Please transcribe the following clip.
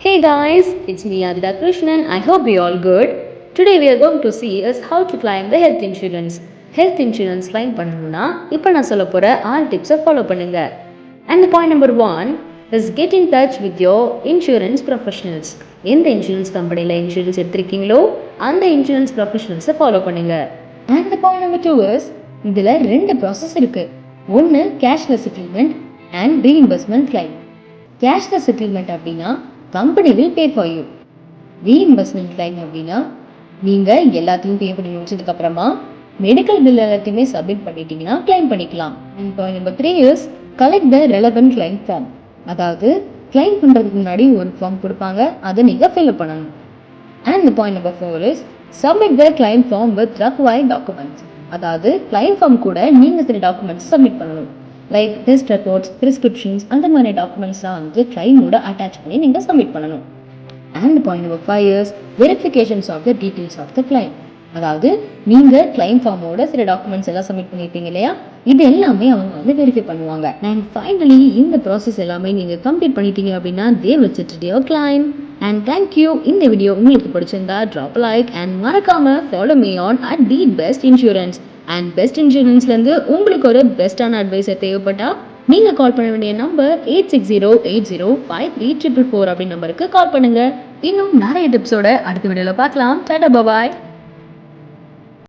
Hey guys, it's me Adita Krishnan. I hope you all good. Today we are going to see is how to claim the health insurance. Health insurance claim பண்ணணும்னா இப்போ நான் சொல்ல போற 6 டிப்ஸை follow பண்ணுங்க. And the point number 1 is get in touch with your insurance professionals. எந்த insurance கம்பெனியில் insurance எடுத்திருக்கீங்களோ அந்த இன்சூரன்ஸ் ப்ரொஃபஷனல்ஸை ஃபாலோ பண்ணுங்க. And the point number 2 is இதில் 2 ப்ராசஸ் இருக்கு. ஒன்று cashless settlement and reimbursement claim. Cashless settlement அப்படின்னா company will pay for you. Reimbursement claim அப்படின்னா நீங்கள் எல்லாத்தையும் பே பண்ணி முடிச்சதுக்கப்புறமா மெடிக்கல் பில் எல்லாத்தையுமே சப்மிட் பண்ணிட்டீங்கன்னா கிளைம் பண்ணிக்கலாம். And point number 3 is collect the relevant claim form. அதாவது கிளைம் பண்ணுறதுக்கு முன்னாடி ஒரு ஃபார்ம் கொடுப்பாங்க, அதை நீங்கள் ஃபில்அப் பண்ணணும். And point number 4 is submit the claim form with required documents. அதாவது கிளைம் ஃபார்ம் கூட நீங்கள் சில டாக்குமெண்ட்ஸ் சப்மிட் பண்ணணும். லைக் டெஸ்ட் ரெக்கார்ட்ஸ், ப்ரிஸ்கிரிப்ஷன்ஸ், அந்த மாதிரி டாக்குமெண்ட்ஸ்லாம் வந்து கிளைமோட அட்டாச் பண்ணி நீங்கள் சப்மிட் பண்ணணும். And point number 5 is verifications of the details of the claim. அதாவது நீங்கள் கிளைம் ஃபார்மோட சில டாக்குமெண்ட்ஸ் எல்லாம் சப்மிட் பண்ணியிருப்பீங்க இல்லையா, இது எல்லாமே அவங்க வந்து வெரிஃபை பண்ணுவாங்க. அண்ட் ஃபைனலி இந்த ப்ராசஸ் எல்லாமே நீங்கள் கம்ப்ளீட் பண்ணிட்டீங்க அப்படின்னா they will settle your claim. And thank you. இந்த வீடியோ உங்களுக்கு பிடிச்சிருந்தா ட்ராப் லைக் அண்ட் மறக்காம follow me on at the best insurance. And best இன்சூரன்ஸ்லேருந்து உங்களுக்கு ஒரு பெஸ்ட்டான அட்வைஸை தேவைப்பட்டால் நீங்கள் கால் பண்ண வேண்டிய நம்பர் 8608053444 அப்படி நம்பருக்கு கால் பண்ணுங்கள். இன்னும் நிறைய டிப்ஸோட அடுத்த வீடியோவில் பார்க்கலாம். டாடா பாய்.